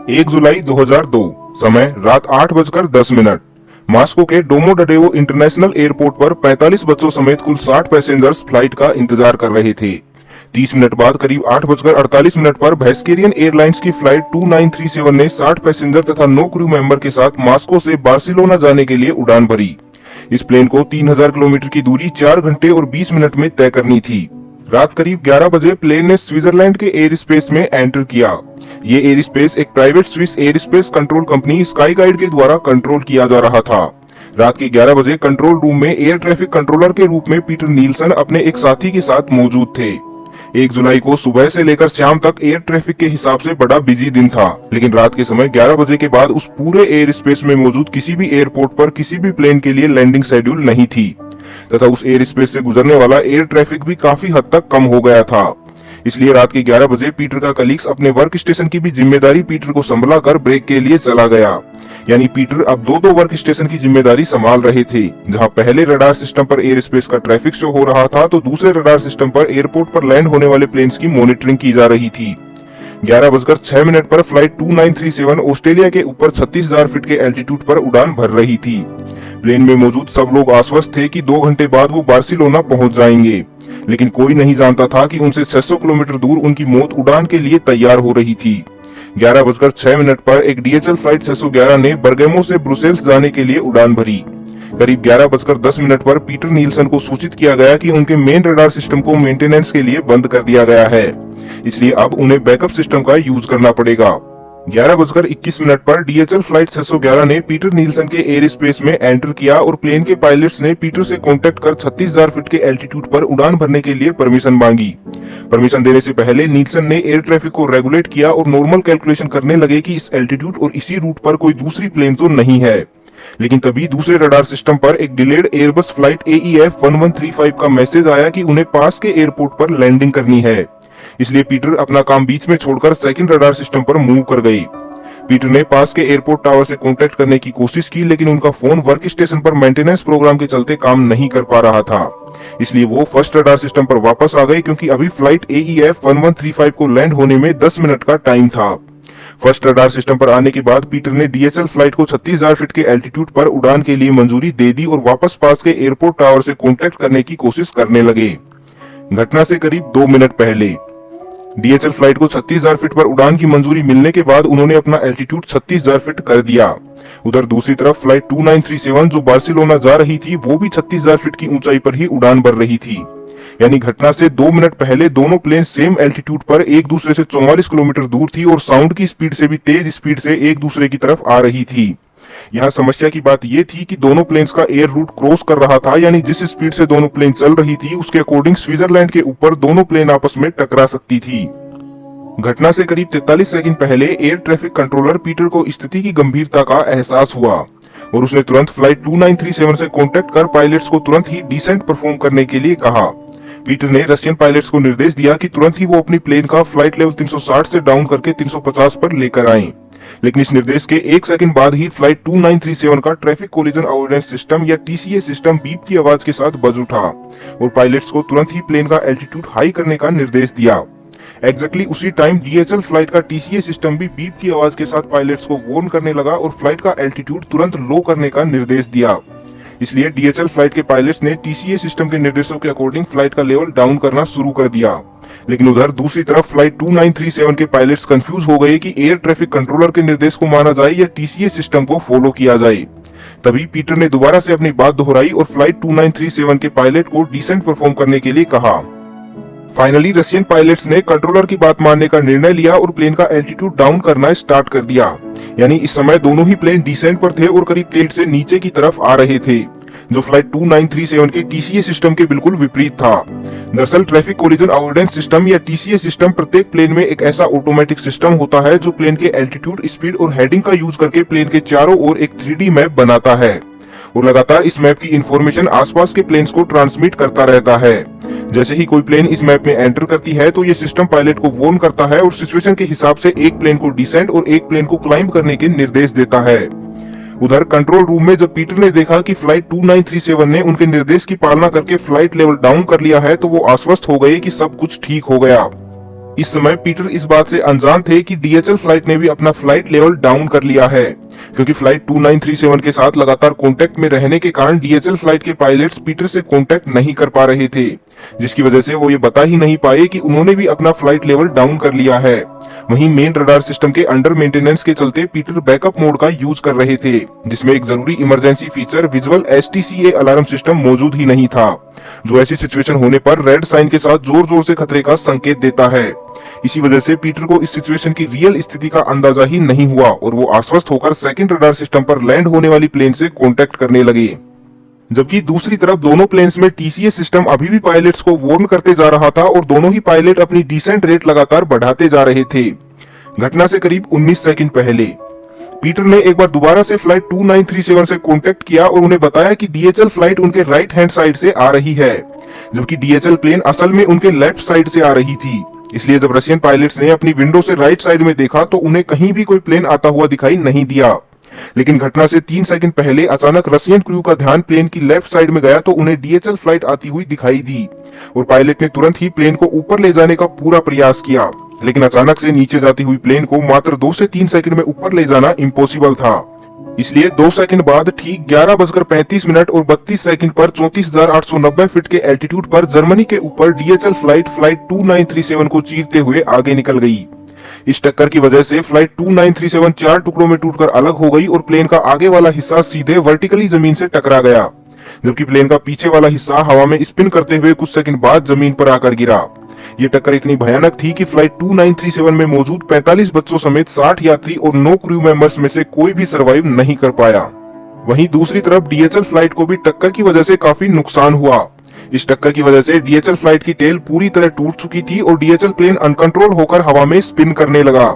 1 जुलाई 2002, समय रात 8:10। मॉस्को के डोमोडेडोवो इंटरनेशनल एयरपोर्ट पर 45 बच्चों समेत कुल 60 पैसेंजर्स फ्लाइट का इंतजार कर रहे थे। 30 मिनट बाद करीब 8:48 पर भेस्केरियन एयरलाइंस की फ्लाइट 2937 ने 60 पैसेंजर तथा 9 क्रू मेंबर के साथ मॉस्को से बार्सिलोना जाने के लिए उड़ान भरी। इस प्लेन को 3000 किलोमीटर की दूरी 4 घंटे और 20 मिनट में तय करनी थी। रात करीब 11 बजे प्लेन ने स्विट्जरलैंड के एयर स्पेस में एंटर किया। ये एयर स्पेस एक private Swiss air space control company sky guide के द्वारा कंट्रोल किया जा रहा था। रात के 11 बजे कंट्रोल रूम में एयर ट्रैफिक कंट्रोलर के रूप में पीटर नील्सन अपने एक साथी के साथ मौजूद थे। 1 जुलाई को सुबह से लेकर शाम तक एयर ट्रैफिक के हिसाब से बड़ा बिजी दिन था, लेकिन रात के समय 11 बजे के बाद उस पूरे एयर स्पेस में मौजूद किसी भी एयरपोर्ट पर किसी भी प्लेन के लिए लैंडिंग शेड्यूल नहीं थी तथा उस एयर स्पेस से गुजरने वाला एयर ट्रैफिक भी काफी हद तक कम हो गया था। इसलिए रात के 11 बजे पीटर का कलीग्स अपने वर्क स्टेशन की भी जिम्मेदारी पीटर को संभला कर ब्रेक के लिए चला गया। यानी पीटर अब दो वर्क स्टेशन की जिम्मेदारी संभाल रहे थे। जहां पहले रडार सिस्टम पर एयर स्पेस का ट्रैफिक शो हो रहा था, तो दूसरे रडार सिस्टम पर एयरपोर्ट पर लैंड होने वाले प्लेन्स की मॉनिटरिंग की जा रही थी। 11:06 पर फ्लाइट 2937 ऑस्ट्रेलिया के ऊपर 36,000 फीट के एल्टीट्यूड पर उड़ान भर रही थी। प्लेन में मौजूद सब लोग आश्वस्त थे कि 2 घंटे बाद वो बार्सिलोना पहुंच जाएंगे, लेकिन कोई नहीं जानता था कि उनसे 600 किलोमीटर दूर उनकी मौत उड़ान के लिए तैयार हो रही थी। 11:06 पर एक डीएचएल फ्लाइट 611 ने बर्गेमो से ब्रुसेल्स जाने के लिए उड़ान भरी। करीब 11:10 पर पीटर नील्सन को सूचित किया गया कि उनके मेन रडार सिस्टम को मेंटेनेंस के लिए बंद कर दिया गया है, इसलिए अब उन्हें बैकअप सिस्टम का यूज करना पड़ेगा। 11:21 पर डीएचएल फ्लाइट 611 ने पीटर नील्सन के एयर स्पेस में एंटर किया और प्लेन के पायलट्स ने पीटर से कांटेक्ट कर 36,000 फीट के एल्टीट्यूड पर उड़ान भरने के लिए परमिशन मांगी। परमिशन देने से पहले नील्सन ने एयर ट्रैफिक को रेगुलेट किया और नॉर्मल कैलकुलेशन करने लगे कि इस एल्टीट्यूड और इसी रूट पर कोई दूसरी प्लेन तो नहीं है। लेकिन तभी दूसरे रडार सिस्टम पर एक डिलेड एयरबस फ्लाइट AEF 1135 का मैसेज आया कि उन्हें पास के एयरपोर्ट पर लैंडिंग करनी है। इसलिए पीटर अपना काम बीच में छोड़कर सेकंड रडार सिस्टम पर मूव कर गए। पीटर ने पास के एयरपोर्ट टावर से कांटेक्ट करने की कोशिश की, लेकिन उनका फोन वर्क स्टेशन पर मेंटेनेंस प्रोग्राम के चलते काम नहीं कर पा रहा था। इसलिए वो फर्स्ट रडार सिस्टम पर वापस आ गए, क्योंकि अभी फ्लाइट AEF 1135 को लैंड होने में 10 मिनट का टाइम था। फर्स्ट रडार सिस्टम पर आने के बाद पीटर ने डीएचएल फ्लाइट को 36,000 फीट के एल्टीट्यूड पर उड़ान के लिए मंजूरी दे दी और वापस पास के एयरपोर्ट टावर से कांटेक्ट करने की कोशिश करने लगे। घटना से करीब 2 मिनट पहले डीएचएल फ्लाइट को 36,000 फीट पर उड़ान की मंजूरी मिलने के बाद उन्होंने अपना एल्टीट्यूड 36,000 फीट कर दिया। उधर दूसरी तरफ फ्लाइट 2937 जो बार्सिलोना जा रही थी, वो भी 36,000 फीट की ऊंचाई पर ही उड़ान भर रही थी। यानी घटना से 2 मिनट पहले दोनों प्लेन सेम एल्टीट्यूड पर एक दूसरे से 44 किलोमीटर दूर थी और साउंड की स्पीड से भी तेज स्पीड से एक दूसरे की तरफ आ रही थी। यहाँ समस्या की बात यह थी कि दोनों प्लेन्स का एयर रूट क्रॉस कर रहा था, यानी जिस स्पीड से दोनों प्लेन चल रही थी उसके अकॉर्डिंग स्विट्जरलैंड के ऊपर दोनों प्लेन आपस में टकरा सकती थी। घटना से करीब 43 सेकंड पहले एयर ट्रैफिक कंट्रोलर पीटर को स्थिति की गंभीरता का एहसास हुआ और उसने तुरंत फ्लाइट 2937 से कांटेक्ट कर पायलट्स को तुरंत ही डिसेंट परफॉर्म करने के लिए कहा। पीटर ने रशियन पायलट्स को निर्देश दिया कि तुरंत ही वो अपनी प्लेन का फ्लाइट लेवल 360 से डाउन करके 350 पर लेकर आएं। लेकिन इस निर्देश के 1 सेकंड बाद ही फ्लाइट 2937 का ट्रैफिक कोलिजन अवॉइडेंस सिस्टम या TCA सिस्टम बीप की आवाज के साथ बज उठा और पायलट्स को तुरंत ही प्लेन का एल्टीट्यूड हाई करने का निर्देश दिया। एग्जैक्टली उसी टाइम DHL फ्लाइट का TCA सिस्टम भी बीप की आवाज के साथ पायलट्स को वार्न करने लगा और फ्लाइट का एल्टीट्यूड तुरंत लो करने का निर्देश दिया। इसलिए DHL फ्लाइट के पायलट्स ने TCA सिस्टम के निर्देशों के अकॉर्डिंग फ्लाइट का लेवल डाउन करना शुरू कर दिया। लेकिन उधर दूसरी तरफ फ्लाइट 2937 के पायलट्स कंफ्यूज हो गए कि एयर ट्रैफिक कंट्रोलर के निर्देश को माना जाए या TCA सिस्टम को फॉलो किया जाए। तभी पीटर ने दोबारा से अपनी बात दोहराई और फ्लाइट 2937 के पायलट को डिसेंट परफॉर्म करने के लिए कहा। फाइनली रशियन पायलट्स ने कंट्रोलर की बात मानने का निर्णय लिया और प्लेन का एल्टीट्यूड डाउन करना स्टार्ट कर दिया। यानी इस समय दोनों ही प्लेन डिसेंट पर थे और करीब 3 से नीचे की तरफ आ रहे थे, जो फ्लाइट 2937 के TCA सिस्टम के बिल्कुल विपरीत था। दरअसल ट्रैफिक कोलिजन अवॉइडेंस सिस्टम या TCA सिस्टम प्रत्येक प्लेन में एक ऐसा ऑटोमेटिक सिस्टम होता है जो प्लेन के एल्टीट्यूड, स्पीड और हेडिंग का यूज करके प्लेन के चारों ओर एक 3D मैप बनाता है और लगातार इस मैप की इंफॉर्मेशन आसपास के प्लेन्स को ट्रांसमिट करता रहता है। जैसे ही कोई प्लेन इस मैप में एंटर करती है तो ये सिस्टम पायलट को वार्न करता है और सिचुएशन के हिसाब से एक प्लेन को डिसेंट और एक प्लेन को क्लाइंब करने के निर्देश देता है। उधर कंट्रोल रूम में जब पीटर ने देखा कि फ्लाइट 2937 ने उनके निर्देश की पालना करके फ्लाइट लेवल डाउन कर लिया है, तो वो आश्वस्त हो गए कि सब कुछ ठीक हो गया। इस समय पीटर इस बात से अनजान थे कि डीएचएल फ्लाइट ने भी अपना फ्लाइट लेवल डाउन कर लिया है, क्योंकि फ्लाइट 2937 के साथ लगातार कांटेक्ट में रहने के कारण डीएचएल फ्लाइट के पायलट्स पीटर से कांटेक्ट नहीं कर पा रहे थे, जिसकी वजह से वो ये बता ही नहीं पाए कि उन्होंने भी अपना फ्लाइट लेवल डाउन कर लिया है। वहीं मेन रडार सिस्टम के अंडर मेंटेनेंस के चलते पीटर बैकअप मोड का यूज कर रहे थे, जिसमें एक जरूरी emergency feature visual STCA alarm system मौजूद ही नहीं था, जो ऐसी सिचुएशन होने पर रेड साइन के साथ जोर जोर से खतरे का संकेत देता है। इसी वजह से पीटर को इस सिचुएशन की रियल स्थिति का अंदाजा ही नहीं हुआ और वो आश्वस्त होकर सेकंड रडार सिस्टम पर लैंड होने वाली प्लेन से कांटेक्ट करने लगे। जबकि दूसरी तरफ दोनों प्लेन्स में टीसीएस सिस्टम अभी भी पायलट्स को वार्न करते जा रहा था और दोनों ही पायलट अपनी डिसेंट रेट लगातार बढ़ाते जा रहे थे। घटना से करीब 19 सेकंड पहले पीटर ने एक बार दोबारा से फ्लाइट 2937 से कांटेक्ट किया और उन्हें बताया कि डीएचएल फ्लाइट उनके राइट हैंड साइड से आ रही है, जबकि डीएचएल प्लेन असल में उनके लेफ्ट साइड से आ रही थी। इसलिए जब रशियन पायलट्स ने अपनी विंडो से राइट साइड में देखा तो उन्हें कहीं भी कोई प्लेन आता हुआ दिखाई नहीं दिया। लेकिन घटना से 3 सेकंड पहले अचानक रशियन क्रू का ध्यान प्लेन की लेफ्ट साइड में गया तो उन्हें डीएचएल फ्लाइट आती हुई दिखाई दी और पायलट ने तुरंत ही प्लेन को ऊपर ले जाने का पूरा प्रयास किया, लेकिन अचानक से नीचे जाती हुई प्लेन को मात्र 2 से 3 सेकंड में ऊपर ले जाना इम्पॉसिबल था। इसलिए 2 सेकंड बाद ठीक 11:35 और 32 सेकंड पर 34,890 फीट के एल्टीट्यूड पर जर्मनी के ऊपर डीएचएल फ्लाइट 2937 को चीरते हुए आगे निकल गई। इस टक्कर की वजह से फ्लाइट 2937 4 टुकड़ों में टूटकर अलग हो गई और प्लेन का आगे वाला हिस्सा सीधे वर्टिकली जमीन से टकरा गया, जबकि प्लेन का पीछे वाला हिस्सा हवा में स्पिन करते हुए कुछ सेकंड बाद जमीन पर आकर गिरा। ये टक्कर इतनी भयानक थी कि फ्लाइट 2937 में मौजूद 45 बच्चों समेत 60 यात्री और 9 क्रू मेंबर्स में से कोई भी सरवाइव नहीं कर पाया। वहीं दूसरी तरफ डीएचएल फ्लाइट को भी टक्कर की वजह से काफी नुकसान हुआ। इस टक्कर की वजह से डीएचएल फ्लाइट की टेल पूरी तरह टूट चुकी थी और डीएचएल प्लेन अनकंट्रोल होकर हवा में स्पिन करने लगा।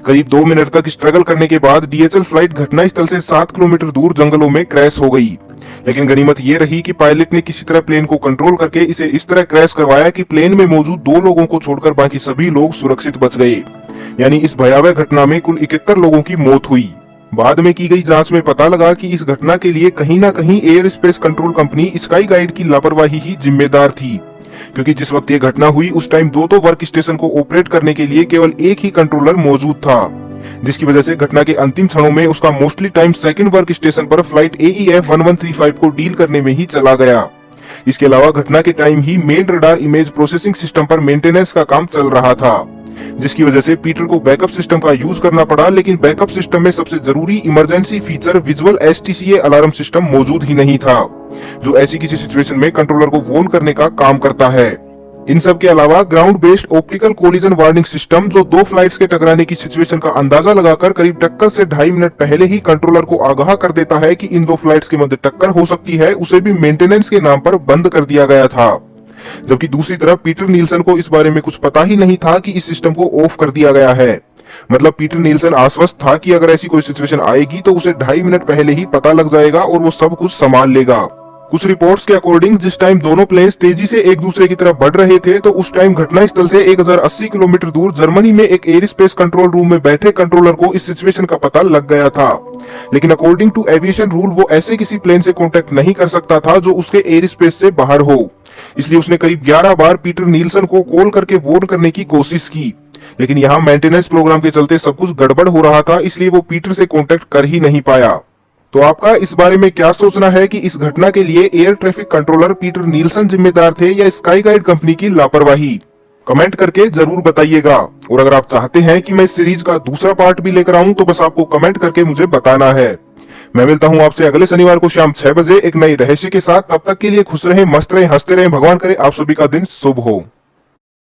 करीब 2 मिनट तक स्ट्रगल करने के बाद डीएचएल फ्लाइट घटनास्थल से 7 किलोमीटर दूर जंगलों में क्रैश हो गई। लेकिन गनीमत ये रही कि पायलट ने किसी तरह प्लेन को कंट्रोल करके इसे इस तरह क्रैश करवाया कि प्लेन में मौजूद 2 लोगों को छोड़कर बाकी सभी लोग सुरक्षित बच गए। यानी इस भयावह घटना में कुल 71 लोगों की मौत हुई। बाद में की गई जांच में पता लगा कि इस घटना के लिए कहीं ना कहीं air space control company sky guide की लापरवाही ही जिम्मेदार थी, क्योंकि जिस वक्त ये घटना हुई उस टाइम दो वर्क स्टेशन को ऑपरेट करने के लिए केवल एक ही कंट्रोलर मौजूद था, जिसकी वजह से घटना के अंतिम क्षणों में उसका mostly time second work station पर फ्लाइट AEF 1135 को डील करने में ही चला गया। इसके अलावा घटना के टाइम ही main radar image processing system पर मेंटेनेंस का काम चल रहा था, जिसकी वजह से पीटर को बैकअप सिस्टम का यूज करना पड़ा। लेकिन बैकअप सिस्टम में सबसे जरूरी emergency feature visual STCA alarm system मौजूद ही नहीं था, जो ऐसी किसी सिचुएशन में कंट्रोलर को वार्न करने का काम करता है। इन सब के अलावा ground based optical collision warning system, जो 2 फ्लाइट्स के टकराने की सिचुएशन का अंदाजा लगाकर करीब टक्कर से 2.5 मिनट पहले ही कंट्रोलर को आगाह कर देता है कि इन 2 फ्लाइट्स के मध्य टक्कर हो सकती है, उसे भी मेंटेनेंस के नाम पर बंद कर दिया गया था। जबकि दूसरी तरफ पीटर नील्सन को इस बारे में कुछ पता ही नहीं था कि इस सिस्टम को ऑफ कर दिया गया है। मतलब पीटर नील्सन आश्वस्त था कि अगर ऐसी कोई सिचुएशन आएगी तो उसे 2.5 मिनट पहले ही पता लग जाएगा और वो सब कुछ संभाल लेगा। कुछ रिपोर्ट्स के अकॉर्डिंग जिस टाइम दोनों प्लेन्स तेजी से एक दूसरे की तरफ बढ़ रहे थे तो उस टाइम घटनास्थल से 1080 किलोमीटर दूर जर्मनी में एक एयर स्पेस कंट्रोल रूम में बैठे कंट्रोलर को इस सिचुएशन का पता लग गया था। लेकिन अकॉर्डिंग टू एविएशन रूल वो ऐसे किसी प्लेन से कांटेक्ट नहीं कर सकता था जो उसके एयर स्पेस से बाहर हो। इसलिए उसने करीब 11 बार पीटर नील्सन को कॉल करके वार्न करने की कोशिश की, लेकिन यहाँ मेंटेनेंस प्रोग्राम के चलते सब कुछ गड़बड़ हो रहा था, इसलिए वो पीटर से कांटेक्ट कर ही नहीं पाया। तो आपका इस बारे में क्या सोचना है कि इस घटना के लिए air traffic controller Peter Nielsen जिम्मेदार थे या स्काई गाइड कंपनी की लापरवाही? कमेंट करके जरूर बताइएगा। और अगर आप चाहते हैं कि मैं इस सीरीज का दूसरा पार्ट भी लेकर आऊं तो बस आपको कमेंट करके मुझे बताना है। मैं मिलता हूं आपसे अगले शनिवार को शाम 6 बजे एक नई रहस्य के साथ। तब तक के लिए खुश रहें, मस्त रहें, हंसते रहें। भगवान करे आप सभी का दिन शुभ हो।